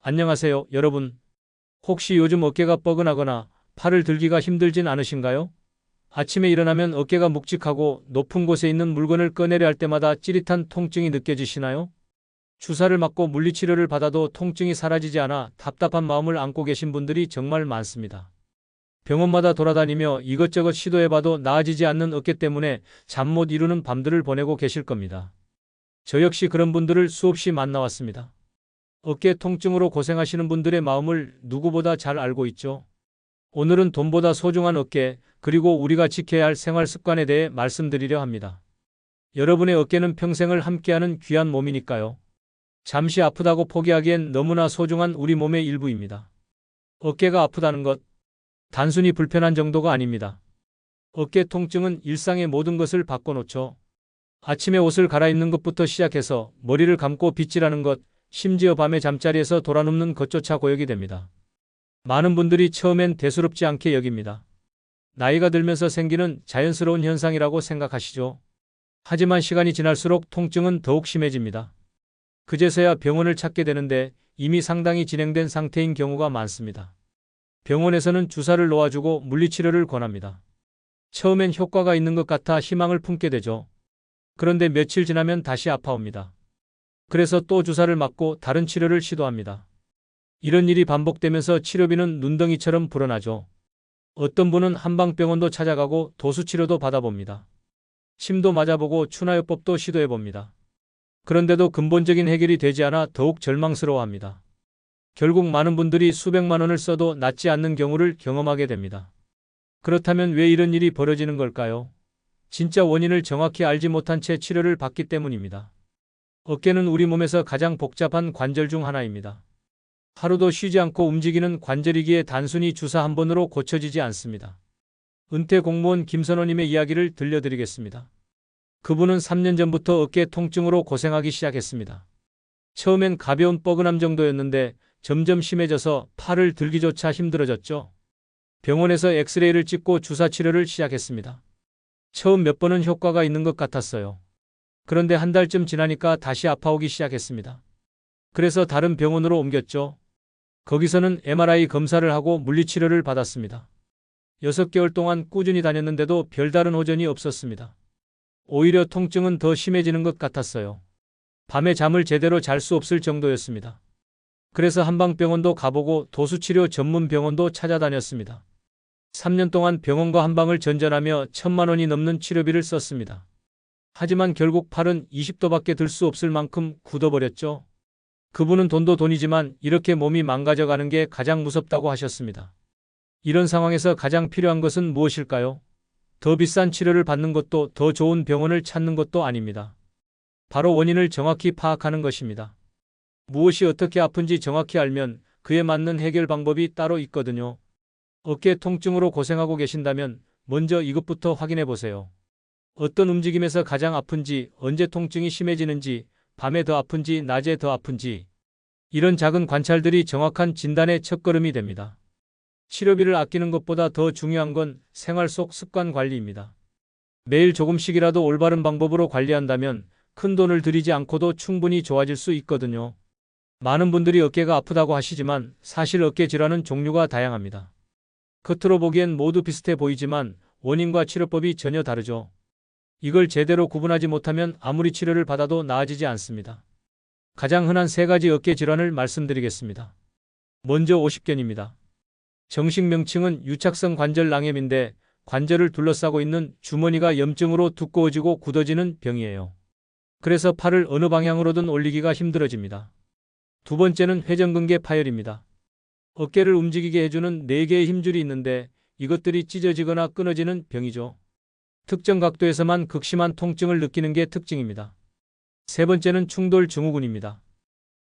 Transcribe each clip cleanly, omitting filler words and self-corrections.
안녕하세요, 여러분. 혹시 요즘 어깨가 뻐근하거나 팔을 들기가 힘들진 않으신가요? 아침에 일어나면 어깨가 묵직하고 높은 곳에 있는 물건을 꺼내려 할 때마다 찌릿한 통증이 느껴지시나요? 주사를 맞고 물리치료를 받아도 통증이 사라지지 않아 답답한 마음을 안고 계신 분들이 정말 많습니다. 병원마다 돌아다니며 이것저것 시도해봐도 나아지지 않는 어깨 때문에 잠 못 이루는 밤들을 보내고 계실 겁니다. 저 역시 그런 분들을 수없이 만나왔습니다. 어깨 통증으로 고생하시는 분들의 마음을 누구보다 잘 알고 있죠. 오늘은 돈보다 소중한 어깨, 그리고 우리가 지켜야 할 생활 습관에 대해 말씀드리려 합니다. 여러분의 어깨는 평생을 함께하는 귀한 몸이니까요. 잠시 아프다고 포기하기엔 너무나 소중한 우리 몸의 일부입니다. 어깨가 아프다는 것, 단순히 불편한 정도가 아닙니다. 어깨 통증은 일상의 모든 것을 바꿔놓죠. 아침에 옷을 갈아입는 것부터 시작해서 머리를 감고 빗질하는 것, 심지어 밤에 잠자리에서 돌아눕는 것조차 고역이 됩니다. 많은 분들이 처음엔 대수롭지 않게 여깁니다. 나이가 들면서 생기는 자연스러운 현상이라고 생각하시죠. 하지만 시간이 지날수록 통증은 더욱 심해집니다. 그제서야 병원을 찾게 되는데 이미 상당히 진행된 상태인 경우가 많습니다. 병원에서는 주사를 놓아주고 물리치료를 권합니다. 처음엔 효과가 있는 것 같아 희망을 품게 되죠. 그런데 며칠 지나면 다시 아파옵니다. 그래서 또 주사를 맞고 다른 치료를 시도합니다. 이런 일이 반복되면서 치료비는 눈덩이처럼 불어나죠. 어떤 분은 한방병원도 찾아가고 도수치료도 받아봅니다. 침도 맞아보고 추나요법도 시도해봅니다. 그런데도 근본적인 해결이 되지 않아 더욱 절망스러워합니다. 결국 많은 분들이 수백만 원을 써도 낫지 않는 경우를 경험하게 됩니다. 그렇다면 왜 이런 일이 벌어지는 걸까요? 진짜 원인을 정확히 알지 못한 채 치료를 받기 때문입니다. 어깨는 우리 몸에서 가장 복잡한 관절 중 하나입니다. 하루도 쉬지 않고 움직이는 관절이기에 단순히 주사 한 번으로 고쳐지지 않습니다. 은퇴 공무원 김선호님의 이야기를 들려드리겠습니다. 그분은 3년 전부터 어깨 통증으로 고생하기 시작했습니다. 처음엔 가벼운 뻐근함 정도였는데 점점 심해져서 팔을 들기조차 힘들어졌죠. 병원에서 엑스레이를 찍고 주사 치료를 시작했습니다. 처음 몇 번은 효과가 있는 것 같았어요. 그런데 한 달쯤 지나니까 다시 아파오기 시작했습니다. 그래서 다른 병원으로 옮겼죠. 거기서는 MRI 검사를 하고 물리치료를 받았습니다. 6개월 동안 꾸준히 다녔는데도 별다른 호전이 없었습니다. 오히려 통증은 더 심해지는 것 같았어요. 밤에 잠을 제대로 잘 수 없을 정도였습니다. 그래서 한방병원도 가보고 도수치료 전문 병원도 찾아다녔습니다. 3년 동안 병원과 한방을 전전하며 1,000만 원이 넘는 치료비를 썼습니다. 하지만 결국 팔은 20도밖에 들 수 없을 만큼 굳어버렸죠. 그분은 돈도 돈이지만 이렇게 몸이 망가져가는 게 가장 무섭다고 하셨습니다. 이런 상황에서 가장 필요한 것은 무엇일까요? 더 비싼 치료를 받는 것도 더 좋은 병원을 찾는 것도 아닙니다. 바로 원인을 정확히 파악하는 것입니다. 무엇이 어떻게 아픈지 정확히 알면 그에 맞는 해결 방법이 따로 있거든요. 어깨 통증으로 고생하고 계신다면 먼저 이것부터 확인해 보세요. 어떤 움직임에서 가장 아픈지, 언제 통증이 심해지는지, 밤에 더 아픈지, 낮에 더 아픈지. 이런 작은 관찰들이 정확한 진단의 첫걸음이 됩니다. 치료비를 아끼는 것보다 더 중요한 건 생활 속 습관 관리입니다. 매일 조금씩이라도 올바른 방법으로 관리한다면 큰 돈을 들이지 않고도 충분히 좋아질 수 있거든요. 많은 분들이 어깨가 아프다고 하시지만 사실 어깨 질환은 종류가 다양합니다. 겉으로 보기엔 모두 비슷해 보이지만 원인과 치료법이 전혀 다르죠. 이걸 제대로 구분하지 못하면 아무리 치료를 받아도 나아지지 않습니다. 가장 흔한 3가지 어깨 질환을 말씀드리겠습니다. 먼저 오십견입니다. 정식 명칭은 유착성 관절 낭염인데 관절을 둘러싸고 있는 주머니가 염증으로 두꺼워지고 굳어지는 병이에요. 그래서 팔을 어느 방향으로든 올리기가 힘들어집니다. 두 번째는 회전근개 파열입니다. 어깨를 움직이게 해주는 4개의 힘줄이 있는데 이것들이 찢어지거나 끊어지는 병이죠. 특정 각도에서만 극심한 통증을 느끼는 게 특징입니다. 세 번째는 충돌 증후군입니다.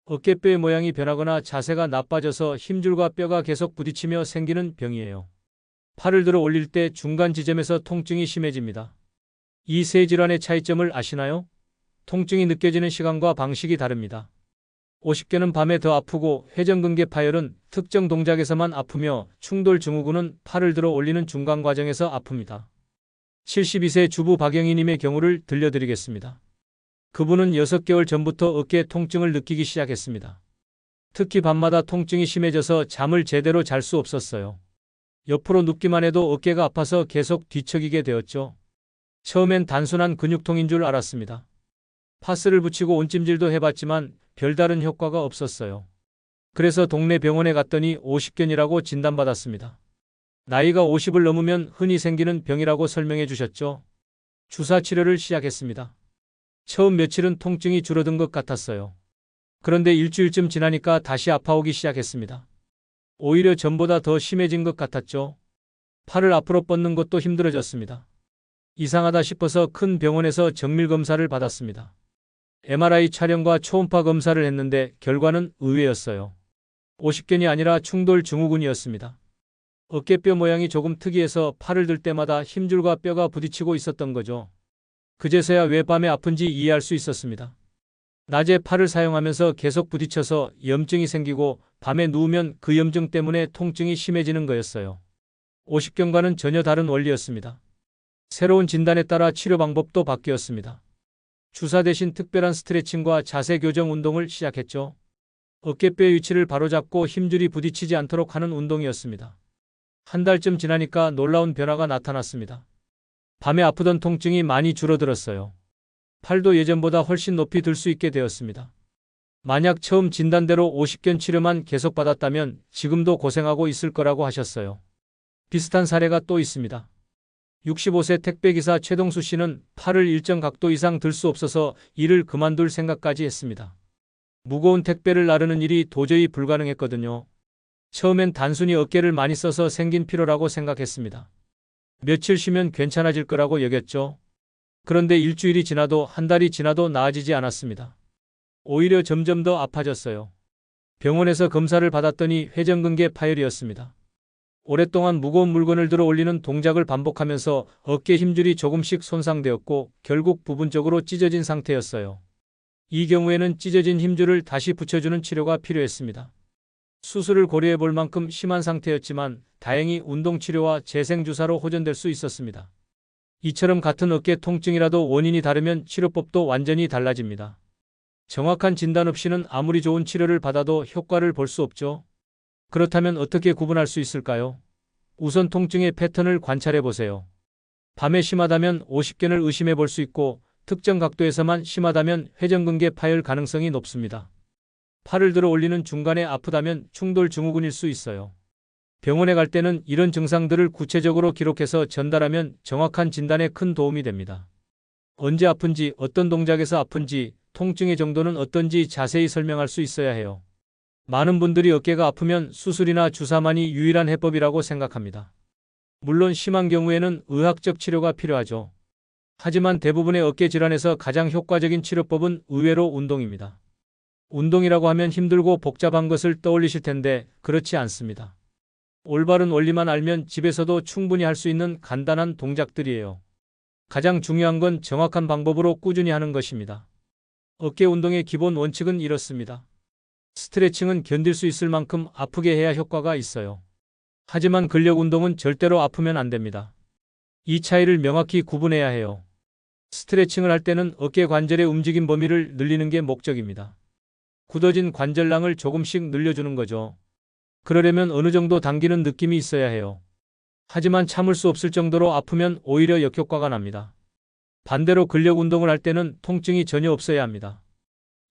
어깨뼈의 모양이 변하거나 자세가 나빠져서 힘줄과 뼈가 계속 부딪히며 생기는 병이에요. 팔을 들어 올릴 때 중간 지점에서 통증이 심해집니다. 이 세 질환의 차이점을 아시나요? 통증이 느껴지는 시간과 방식이 다릅니다. 오십견은 밤에 더 아프고 회전근개 파열은 특정 동작에서만 아프며 충돌 증후군은 팔을 들어 올리는 중간 과정에서 아픕니다. 72세 주부 박영희님의 경우를 들려드리겠습니다. 그분은 6개월 전부터 어깨 통증을 느끼기 시작했습니다. 특히 밤마다 통증이 심해져서 잠을 제대로 잘 수 없었어요. 옆으로 눕기만 해도 어깨가 아파서 계속 뒤척이게 되었죠. 처음엔 단순한 근육통인 줄 알았습니다. 파스를 붙이고 온찜질도 해봤지만 별다른 효과가 없었어요. 그래서 동네 병원에 갔더니 오십견이라고 진단받았습니다. 나이가 50을 넘으면 흔히 생기는 병이라고 설명해 주셨죠. 주사 치료를 시작했습니다. 처음 며칠은 통증이 줄어든 것 같았어요. 그런데 일주일쯤 지나니까 다시 아파오기 시작했습니다. 오히려 전보다 더 심해진 것 같았죠. 팔을 앞으로 뻗는 것도 힘들어졌습니다. 이상하다 싶어서 큰 병원에서 정밀 검사를 받았습니다. MRI 촬영과 초음파 검사를 했는데 결과는 의외였어요. 오십견이 아니라 충돌 증후군이었습니다. 어깨뼈 모양이 조금 특이해서 팔을 들 때마다 힘줄과 뼈가 부딪히고 있었던 거죠. 그제서야 왜 밤에 아픈지 이해할 수 있었습니다. 낮에 팔을 사용하면서 계속 부딪혀서 염증이 생기고 밤에 누우면 그 염증 때문에 통증이 심해지는 거였어요. 오십견과는 전혀 다른 원리였습니다. 새로운 진단에 따라 치료 방법도 바뀌었습니다. 주사 대신 특별한 스트레칭과 자세 교정 운동을 시작했죠. 어깨뼈의 위치를 바로잡고 힘줄이 부딪히지 않도록 하는 운동이었습니다. 한 달쯤 지나니까 놀라운 변화가 나타났습니다. 밤에 아프던 통증이 많이 줄어들었어요. 팔도 예전보다 훨씬 높이 들 수 있게 되었습니다. 만약 처음 진단대로 오십견 치료만 계속 받았다면 지금도 고생하고 있을 거라고 하셨어요. 비슷한 사례가 또 있습니다. 65세 택배기사 최동수 씨는 팔을 일정 각도 이상 들 수 없어서 일을 그만둘 생각까지 했습니다. 무거운 택배를 나르는 일이 도저히 불가능했거든요. 처음엔 단순히 어깨를 많이 써서 생긴 피로라고 생각했습니다. 며칠 쉬면 괜찮아질 거라고 여겼죠. 그런데 일주일이 지나도 한 달이 지나도 나아지지 않았습니다. 오히려 점점 더 아파졌어요. 병원에서 검사를 받았더니 회전근개 파열이었습니다. 오랫동안 무거운 물건을 들어 올리는 동작을 반복하면서 어깨 힘줄이 조금씩 손상되었고 결국 부분적으로 찢어진 상태였어요. 이 경우에는 찢어진 힘줄을 다시 붙여주는 치료가 필요했습니다. 수술을 고려해 볼 만큼 심한 상태였지만 다행히 운동치료와 재생주사로 호전될 수 있었습니다. 이처럼 같은 어깨 통증이라도 원인이 다르면 치료법도 완전히 달라집니다. 정확한 진단 없이는 아무리 좋은 치료를 받아도 효과를 볼 수 없죠. 그렇다면 어떻게 구분할 수 있을까요? 우선 통증의 패턴을 관찰해 보세요. 밤에 심하다면 오십견을 의심해 볼 수 있고 특정 각도에서만 심하다면 회전근개 파열 가능성이 높습니다. 팔을 들어 올리는 중간에 아프다면 충돌 증후군일 수 있어요. 병원에 갈 때는 이런 증상들을 구체적으로 기록해서 전달하면 정확한 진단에 큰 도움이 됩니다. 언제 아픈지, 어떤 동작에서 아픈지, 통증의 정도는 어떤지 자세히 설명할 수 있어야 해요. 많은 분들이 어깨가 아프면 수술이나 주사만이 유일한 해법이라고 생각합니다. 물론 심한 경우에는 의학적 치료가 필요하죠. 하지만 대부분의 어깨 질환에서 가장 효과적인 치료법은 의외로 운동입니다. 운동이라고 하면 힘들고 복잡한 것을 떠올리실 텐데 그렇지 않습니다. 올바른 원리만 알면 집에서도 충분히 할 수 있는 간단한 동작들이에요. 가장 중요한 건 정확한 방법으로 꾸준히 하는 것입니다. 어깨 운동의 기본 원칙은 이렇습니다. 스트레칭은 견딜 수 있을 만큼 아프게 해야 효과가 있어요. 하지만 근력 운동은 절대로 아프면 안 됩니다. 이 차이를 명확히 구분해야 해요. 스트레칭을 할 때는 어깨 관절의 움직임 범위를 늘리는 게 목적입니다. 굳어진 관절랑을 조금씩 늘려주는 거죠. 그러려면 어느 정도 당기는 느낌이 있어야 해요. 하지만 참을 수 없을 정도로 아프면 오히려 역효과가 납니다. 반대로 근력 운동을 할 때는 통증이 전혀 없어야 합니다.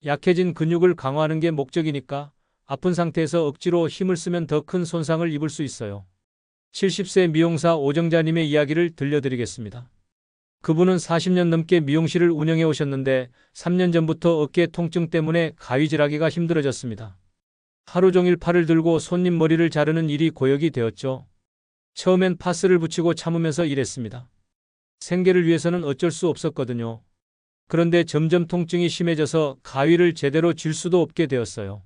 약해진 근육을 강화하는 게 목적이니까 아픈 상태에서 억지로 힘을 쓰면 더 큰 손상을 입을 수 있어요. 70세 미용사 오정자님의 이야기를 들려드리겠습니다. 그분은 40년 넘게 미용실을 운영해 오셨는데 3년 전부터 어깨 통증 때문에 가위질하기가 힘들어졌습니다. 하루 종일 팔을 들고 손님 머리를 자르는 일이 고역이 되었죠. 처음엔 파스를 붙이고 참으면서 일했습니다. 생계를 위해서는 어쩔 수 없었거든요. 그런데 점점 통증이 심해져서 가위를 제대로 쥘 수도 없게 되었어요.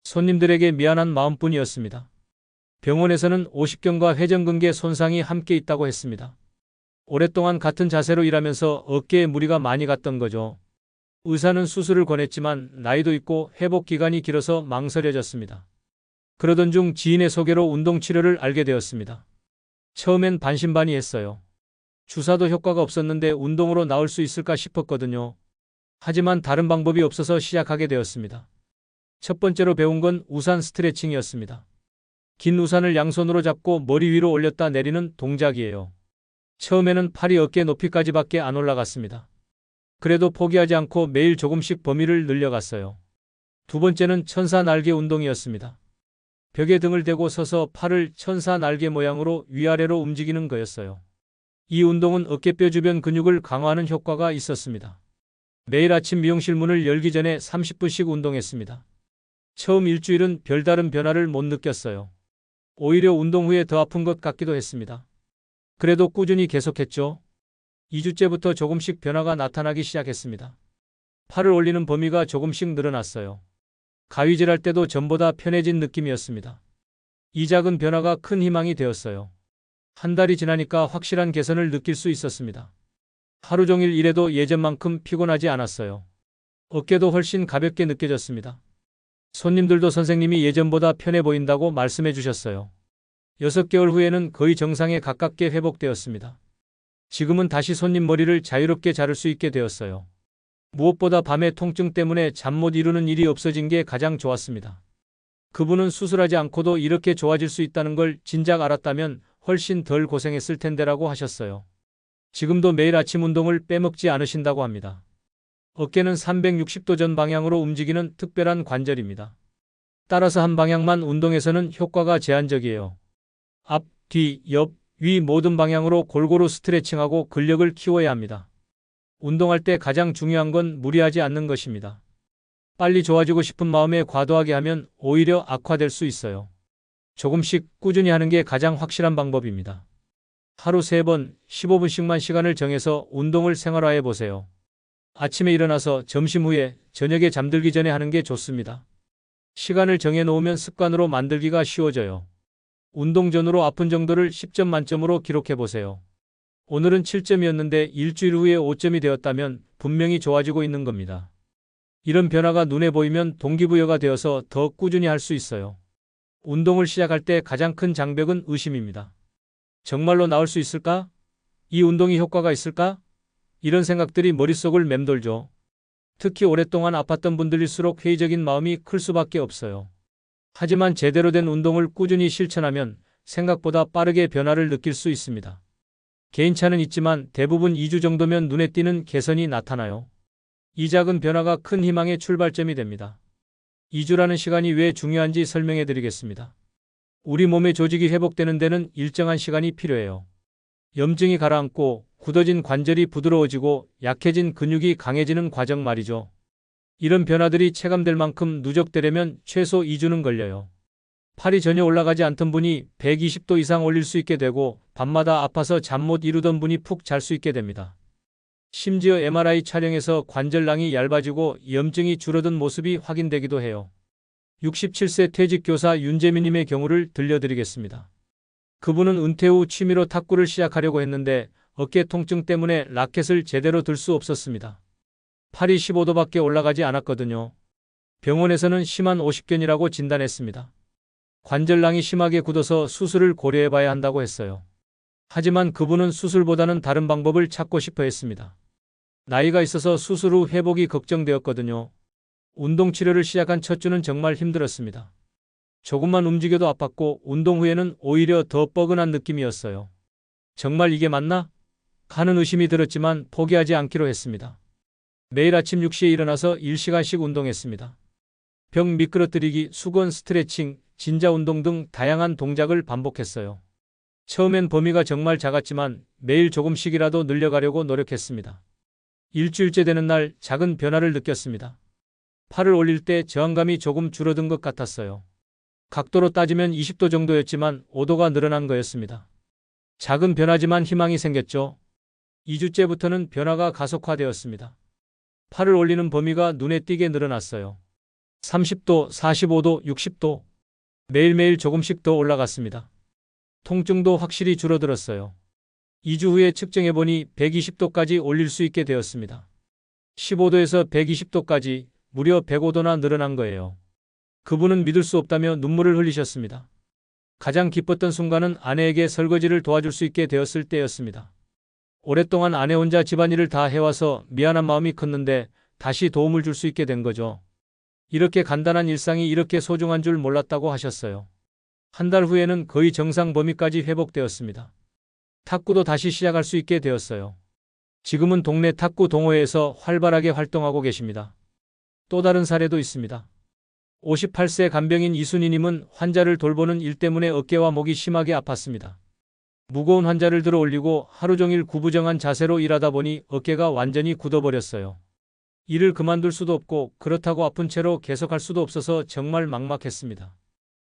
손님들에게 미안한 마음뿐이었습니다. 병원에서는 오십견과 회전근개 손상이 함께 있다고 했습니다. 오랫동안 같은 자세로 일하면서 어깨에 무리가 많이 갔던 거죠. 의사는 수술을 권했지만 나이도 있고 회복 기간이 길어서 망설여졌습니다. 그러던 중 지인의 소개로 운동치료를 알게 되었습니다. 처음엔 반신반의했어요. 주사도 효과가 없었는데 운동으로 나을 수 있을까 싶었거든요. 하지만 다른 방법이 없어서 시작하게 되었습니다. 첫 번째로 배운 건 우산 스트레칭이었습니다. 긴 우산을 양손으로 잡고 머리 위로 올렸다 내리는 동작이에요. 처음에는 팔이 어깨 높이까지밖에 안 올라갔습니다. 그래도 포기하지 않고 매일 조금씩 범위를 늘려갔어요. 두 번째는 천사 날개 운동이었습니다. 벽에 등을 대고 서서 팔을 천사 날개 모양으로 위아래로 움직이는 거였어요. 이 운동은 어깨뼈 주변 근육을 강화하는 효과가 있었습니다. 매일 아침 미용실 문을 열기 전에 30분씩 운동했습니다. 처음 일주일은 별다른 변화를 못 느꼈어요. 오히려 운동 후에 더 아픈 것 같기도 했습니다. 그래도 꾸준히 계속했죠. 2주째부터 조금씩 변화가 나타나기 시작했습니다. 팔을 올리는 범위가 조금씩 늘어났어요. 가위질할 때도 전보다 편해진 느낌이었습니다. 이 작은 변화가 큰 희망이 되었어요. 한 달이 지나니까 확실한 개선을 느낄 수 있었습니다. 하루 종일 일해도 예전만큼 피곤하지 않았어요. 어깨도 훨씬 가볍게 느껴졌습니다. 손님들도 선생님이 예전보다 편해 보인다고 말씀해 주셨어요. 6개월 후에는 거의 정상에 가깝게 회복되었습니다. 지금은 다시 손님 머리를 자유롭게 자를 수 있게 되었어요. 무엇보다 밤에 통증 때문에 잠 못 이루는 일이 없어진 게 가장 좋았습니다. 그분은 수술하지 않고도 이렇게 좋아질 수 있다는 걸 진작 알았다면 훨씬 덜 고생했을 텐데라고 하셨어요. 지금도 매일 아침 운동을 빼먹지 않으신다고 합니다. 어깨는 360도 전 방향으로 움직이는 특별한 관절입니다. 따라서 한 방향만 운동해서는 효과가 제한적이에요. 앞, 뒤, 옆, 위 모든 방향으로 골고루 스트레칭하고 근력을 키워야 합니다. 운동할 때 가장 중요한 건 무리하지 않는 것입니다. 빨리 좋아지고 싶은 마음에 과도하게 하면 오히려 악화될 수 있어요. 조금씩 꾸준히 하는 게 가장 확실한 방법입니다. 하루 3번, 15분씩만 시간을 정해서 운동을 생활화해 보세요. 아침에 일어나서 점심 후에 저녁에 잠들기 전에 하는 게 좋습니다. 시간을 정해 놓으면 습관으로 만들기가 쉬워져요. 운동 전후로 아픈 정도를 10점 만점으로 기록해 보세요. 오늘은 7점이었는데 일주일 후에 5점이 되었다면 분명히 좋아지고 있는 겁니다. 이런 변화가 눈에 보이면 동기부여가 되어서 더 꾸준히 할 수 있어요. 운동을 시작할 때 가장 큰 장벽은 의심입니다. 정말로 나을 수 있을까? 이 운동이 효과가 있을까? 이런 생각들이 머릿속을 맴돌죠. 특히 오랫동안 아팠던 분들일수록 회의적인 마음이 클 수밖에 없어요. 하지만 제대로 된 운동을 꾸준히 실천하면 생각보다 빠르게 변화를 느낄 수 있습니다. 개인차는 있지만 대부분 2주 정도면 눈에 띄는 개선이 나타나요. 이 작은 변화가 큰 희망의 출발점이 됩니다. 2주라는 시간이 왜 중요한지 설명해 드리겠습니다. 우리 몸의 조직이 회복되는 데는 일정한 시간이 필요해요. 염증이 가라앉고 굳어진 관절이 부드러워지고 약해진 근육이 강해지는 과정 말이죠. 이런 변화들이 체감될 만큼 누적되려면 최소 2주는 걸려요. 팔이 전혀 올라가지 않던 분이 120도 이상 올릴 수 있게 되고 밤마다 아파서 잠 못 이루던 분이 푹 잘 수 있게 됩니다. 심지어 MRI 촬영에서 관절낭이 얇아지고 염증이 줄어든 모습이 확인되기도 해요. 67세 퇴직교사 윤재민님의 경우를 들려드리겠습니다. 그분은 은퇴 후 취미로 탁구를 시작하려고 했는데 어깨 통증 때문에 라켓을 제대로 들 수 없었습니다. 팔이 15도밖에 올라가지 않았거든요. 병원에서는 심한 오십견이라고 진단했습니다. 관절낭이 심하게 굳어서 수술을 고려해봐야 한다고 했어요. 하지만 그분은 수술보다는 다른 방법을 찾고 싶어 했습니다. 나이가 있어서 수술 후 회복이 걱정되었거든요. 운동치료를 시작한 첫 주는 정말 힘들었습니다. 조금만 움직여도 아팠고 운동 후에는 오히려 더 뻐근한 느낌이었어요. 정말 이게 맞나? 하는 의심이 들었지만 포기하지 않기로 했습니다. 매일 아침 6시에 일어나서 1시간씩 운동했습니다. 벽 미끄러뜨리기, 수건 스트레칭, 진자 운동 등 다양한 동작을 반복했어요. 처음엔 범위가 정말 작았지만 매일 조금씩이라도 늘려가려고 노력했습니다. 일주일째 되는 날 작은 변화를 느꼈습니다. 팔을 올릴 때 저항감이 조금 줄어든 것 같았어요. 각도로 따지면 20도 정도였지만 5도가 늘어난 거였습니다. 작은 변화지만 희망이 생겼죠. 2주째부터는 변화가 가속화되었습니다. 팔을 올리는 범위가 눈에 띄게 늘어났어요. 30도, 45도, 60도. 매일매일 조금씩 더 올라갔습니다. 통증도 확실히 줄어들었어요. 2주 후에 측정해보니 120도까지 올릴 수 있게 되었습니다. 15도에서 120도까지 무려 105도나 늘어난 거예요. 그분은 믿을 수 없다며 눈물을 흘리셨습니다. 가장 기뻤던 순간은 아내에게 설거지를 도와줄 수 있게 되었을 때였습니다. 오랫동안 아내 혼자 집안일을 다 해와서 미안한 마음이 컸는데 다시 도움을 줄 수 있게 된 거죠. 이렇게 간단한 일상이 이렇게 소중한 줄 몰랐다고 하셨어요. 한 달 후에는 거의 정상 범위까지 회복되었습니다. 탁구도 다시 시작할 수 있게 되었어요. 지금은 동네 탁구 동호회에서 활발하게 활동하고 계십니다. 또 다른 사례도 있습니다. 58세 간병인 이순희님은 환자를 돌보는 일 때문에 어깨와 목이 심하게 아팠습니다. 무거운 환자를 들어 올리고 하루 종일 구부정한 자세로 일하다 보니 어깨가 완전히 굳어버렸어요. 일을 그만둘 수도 없고 그렇다고 아픈 채로 계속할 수도 없어서 정말 막막했습니다.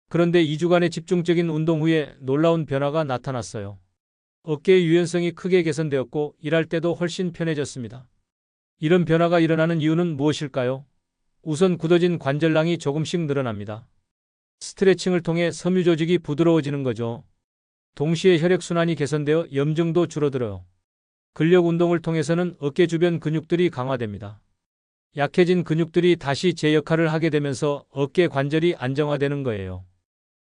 그런데 2주간의 집중적인 운동 후에 놀라운 변화가 나타났어요. 어깨의 유연성이 크게 개선되었고 일할 때도 훨씬 편해졌습니다. 이런 변화가 일어나는 이유는 무엇일까요? 우선 굳어진 관절량이 조금씩 늘어납니다. 스트레칭을 통해 섬유 조직이 부드러워지는 거죠. 동시에 혈액순환이 개선되어 염증도 줄어들어요. 근력 운동을 통해서는 어깨 주변 근육들이 강화됩니다. 약해진 근육들이 다시 제 역할을 하게 되면서 어깨 관절이 안정화되는 거예요.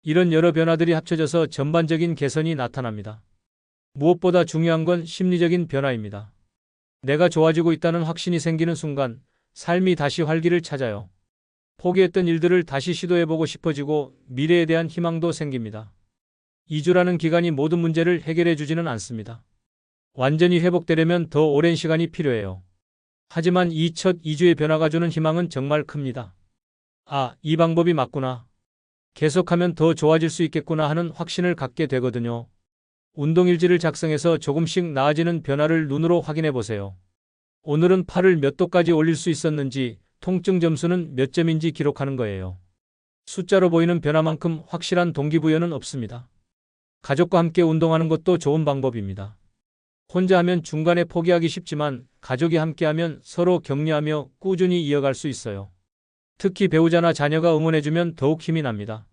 이런 여러 변화들이 합쳐져서 전반적인 개선이 나타납니다. 무엇보다 중요한 건 심리적인 변화입니다. 내가 좋아지고 있다는 확신이 생기는 순간 삶이 다시 활기를 찾아요. 포기했던 일들을 다시 시도해보고 싶어지고 미래에 대한 희망도 생깁니다. 2주라는 기간이 모든 문제를 해결해 주지는 않습니다. 완전히 회복되려면 더 오랜 시간이 필요해요. 하지만 이 첫 2주의 변화가 주는 희망은 정말 큽니다. 아, 이 방법이 맞구나. 계속하면 더 좋아질 수 있겠구나 하는 확신을 갖게 되거든요. 운동일지를 작성해서 조금씩 나아지는 변화를 눈으로 확인해 보세요. 오늘은 팔을 몇 도까지 올릴 수 있었는지, 통증 점수는 몇 점인지 기록하는 거예요. 숫자로 보이는 변화만큼 확실한 동기부여는 없습니다. 가족과 함께 운동하는 것도 좋은 방법입니다. 혼자 하면 중간에 포기하기 쉽지만 가족이 함께하면 서로 격려하며 꾸준히 이어갈 수 있어요. 특히 배우자나 자녀가 응원해주면 더욱 힘이 납니다.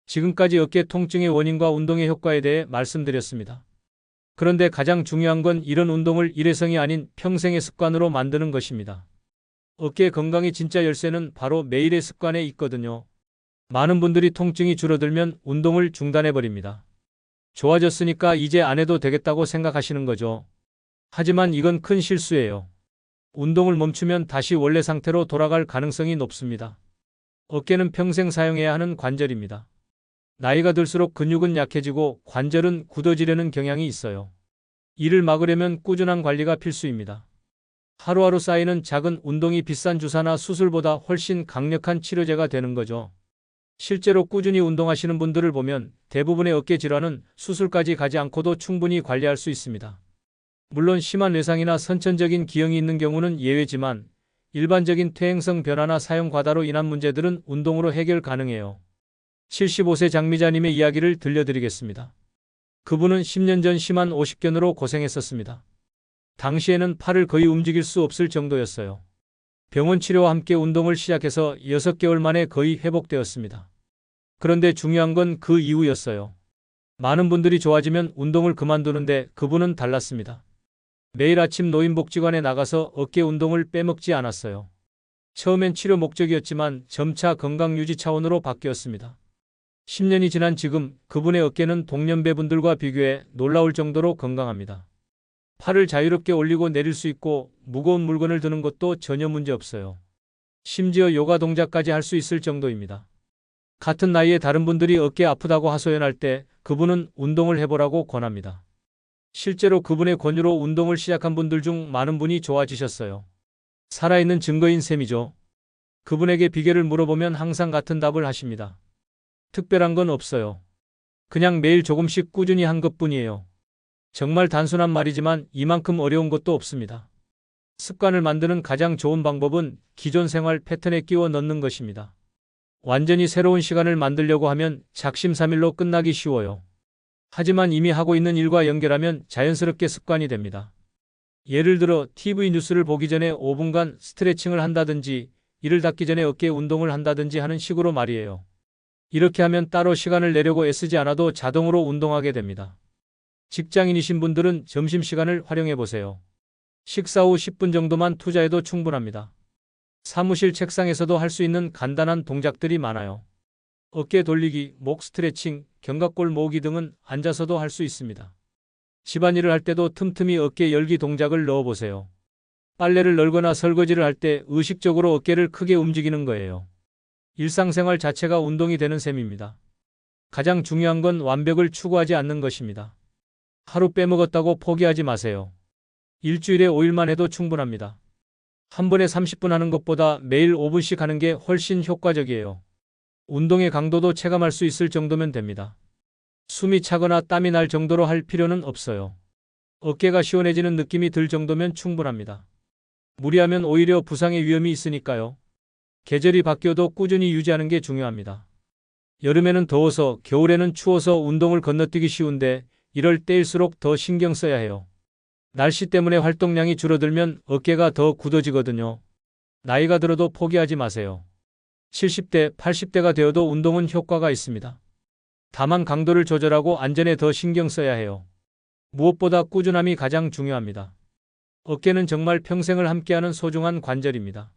지금까지 어깨 통증의 원인과 운동의 효과에 대해 말씀드렸습니다. 그런데 가장 중요한 건 이런 운동을 일회성이 아닌 평생의 습관으로 만드는 것입니다. 어깨 건강의 진짜 열쇠는 바로 매일의 습관에 있거든요. 많은 분들이 통증이 줄어들면 운동을 중단해버립니다. 좋아졌으니까 이제 안 해도 되겠다고 생각하시는 거죠. 하지만 이건 큰 실수예요. 운동을 멈추면 다시 원래 상태로 돌아갈 가능성이 높습니다. 어깨는 평생 사용해야 하는 관절입니다. 나이가 들수록 근육은 약해지고 관절은 굳어지려는 경향이 있어요. 이를 막으려면 꾸준한 관리가 필수입니다. 하루하루 쌓이는 작은 운동이 비싼 주사나 수술보다 훨씬 강력한 치료제가 되는 거죠. 실제로 꾸준히 운동하시는 분들을 보면 대부분의 어깨 질환은 수술까지 가지 않고도 충분히 관리할 수 있습니다. 물론 심한 외상이나 선천적인 기형이 있는 경우는 예외지만 일반적인 퇴행성 변화나 사용 과다로 인한 문제들은 운동으로 해결 가능해요. 75세 장미자님의 이야기를 들려드리겠습니다. 그분은 10년 전 심한 오십견으로 고생했었습니다. 당시에는 팔을 거의 움직일 수 없을 정도였어요. 병원 치료와 함께 운동을 시작해서 6개월 만에 거의 회복되었습니다. 그런데 중요한 건 그 이후였어요. 많은 분들이 좋아지면 운동을 그만두는데 그분은 달랐습니다. 매일 아침 노인복지관에 나가서 어깨 운동을 빼먹지 않았어요. 처음엔 치료 목적이었지만 점차 건강유지 차원으로 바뀌었습니다. 10년이 지난 지금 그분의 어깨는 동년배분들과 비교해 놀라울 정도로 건강합니다. 팔을 자유롭게 올리고 내릴 수 있고 무거운 물건을 드는 것도 전혀 문제 없어요. 심지어 요가 동작까지 할 수 있을 정도입니다. 같은 나이에 다른 분들이 어깨 아프다고 하소연할 때 그분은 운동을 해보라고 권합니다. 실제로 그분의 권유로 운동을 시작한 분들 중 많은 분이 좋아지셨어요. 살아있는 증거인 셈이죠. 그분에게 비결을 물어보면 항상 같은 답을 하십니다. 특별한 건 없어요. 그냥 매일 조금씩 꾸준히 한 것뿐이에요. 정말 단순한 말이지만 이만큼 어려운 것도 없습니다. 습관을 만드는 가장 좋은 방법은 기존 생활 패턴에 끼워 넣는 것입니다. 완전히 새로운 시간을 만들려고 하면 작심삼일로 끝나기 쉬워요. 하지만 이미 하고 있는 일과 연결하면 자연스럽게 습관이 됩니다. 예를 들어 TV 뉴스를 보기 전에 5분간 스트레칭을 한다든지 이를 닫기 전에 어깨 운동을 한다든지 하는 식으로 말이에요. 이렇게 하면 따로 시간을 내려고 애쓰지 않아도 자동으로 운동하게 됩니다. 직장인이신 분들은 점심시간을 활용해 보세요. 식사 후 10분 정도만 투자해도 충분합니다. 사무실 책상에서도 할 수 있는 간단한 동작들이 많아요. 어깨 돌리기, 목 스트레칭, 견갑골 모으기 등은 앉아서도 할 수 있습니다. 집안일을 할 때도 틈틈이 어깨 열기 동작을 넣어보세요. 빨래를 널거나 설거지를 할 때 의식적으로 어깨를 크게 움직이는 거예요. 일상생활 자체가 운동이 되는 셈입니다. 가장 중요한 건 완벽을 추구하지 않는 것입니다. 하루 빼먹었다고 포기하지 마세요. 일주일에 5일만 해도 충분합니다. 한 번에 30분 하는 것보다 매일 5분씩 하는 게 훨씬 효과적이에요. 운동의 강도도 체감할 수 있을 정도면 됩니다. 숨이 차거나 땀이 날 정도로 할 필요는 없어요. 어깨가 시원해지는 느낌이 들 정도면 충분합니다. 무리하면 오히려 부상의 위험이 있으니까요. 계절이 바뀌어도 꾸준히 유지하는 게 중요합니다. 여름에는 더워서, 겨울에는 추워서 운동을 건너뛰기 쉬운데 이럴 때일수록 더 신경 써야 해요. 날씨 때문에 활동량이 줄어들면 어깨가 더 굳어지거든요. 나이가 들어도 포기하지 마세요. 70대, 80대가 되어도 운동은 효과가 있습니다. 다만 강도를 조절하고 안전에 더 신경 써야 해요. 무엇보다 꾸준함이 가장 중요합니다. 어깨는 정말 평생을 함께하는 소중한 관절입니다.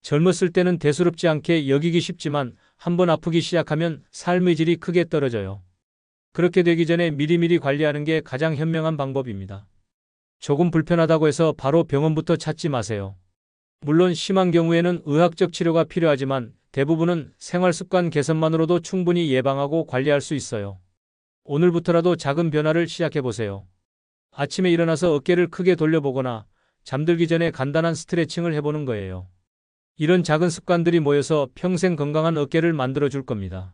젊었을 때는 대수롭지 않게 여기기 쉽지만 한번 아프기 시작하면 삶의 질이 크게 떨어져요. 그렇게 되기 전에 미리미리 관리하는 게 가장 현명한 방법입니다. 조금 불편하다고 해서 바로 병원부터 찾지 마세요. 물론 심한 경우에는 의학적 치료가 필요하지만 대부분은 생활습관 개선만으로도 충분히 예방하고 관리할 수 있어요. 오늘부터라도 작은 변화를 시작해보세요. 아침에 일어나서 어깨를 크게 돌려보거나 잠들기 전에 간단한 스트레칭을 해보는 거예요. 이런 작은 습관들이 모여서 평생 건강한 어깨를 만들어줄 겁니다.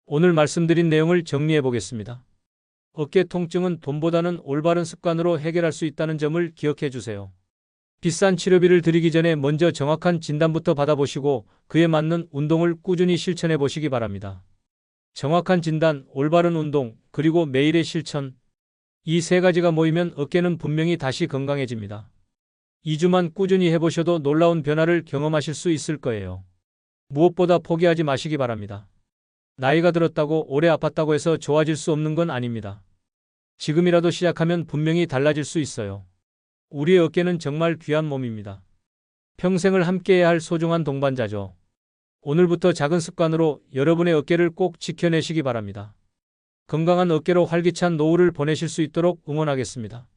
오늘 말씀드린 내용을 정리해 보겠습니다. 어깨 통증은 돈보다는 올바른 습관으로 해결할 수 있다는 점을 기억해 주세요. 비싼 치료비를 들이기 전에 먼저 정확한 진단부터 받아보시고 그에 맞는 운동을 꾸준히 실천해 보시기 바랍니다. 정확한 진단, 올바른 운동, 그리고 매일의 실천. 이 세 가지가 모이면 어깨는 분명히 다시 건강해집니다. 2주만 꾸준히 해보셔도 놀라운 변화를 경험하실 수 있을 거예요. 무엇보다 포기하지 마시기 바랍니다. 나이가 들었다고 오래 아팠다고 해서 좋아질 수 없는 건 아닙니다. 지금이라도 시작하면 분명히 달라질 수 있어요. 우리의 어깨는 정말 귀한 몸입니다. 평생을 함께해야 할 소중한 동반자죠. 오늘부터 작은 습관으로 여러분의 어깨를 꼭 지켜내시기 바랍니다. 건강한 어깨로 활기찬 노후를 보내실 수 있도록 응원하겠습니다.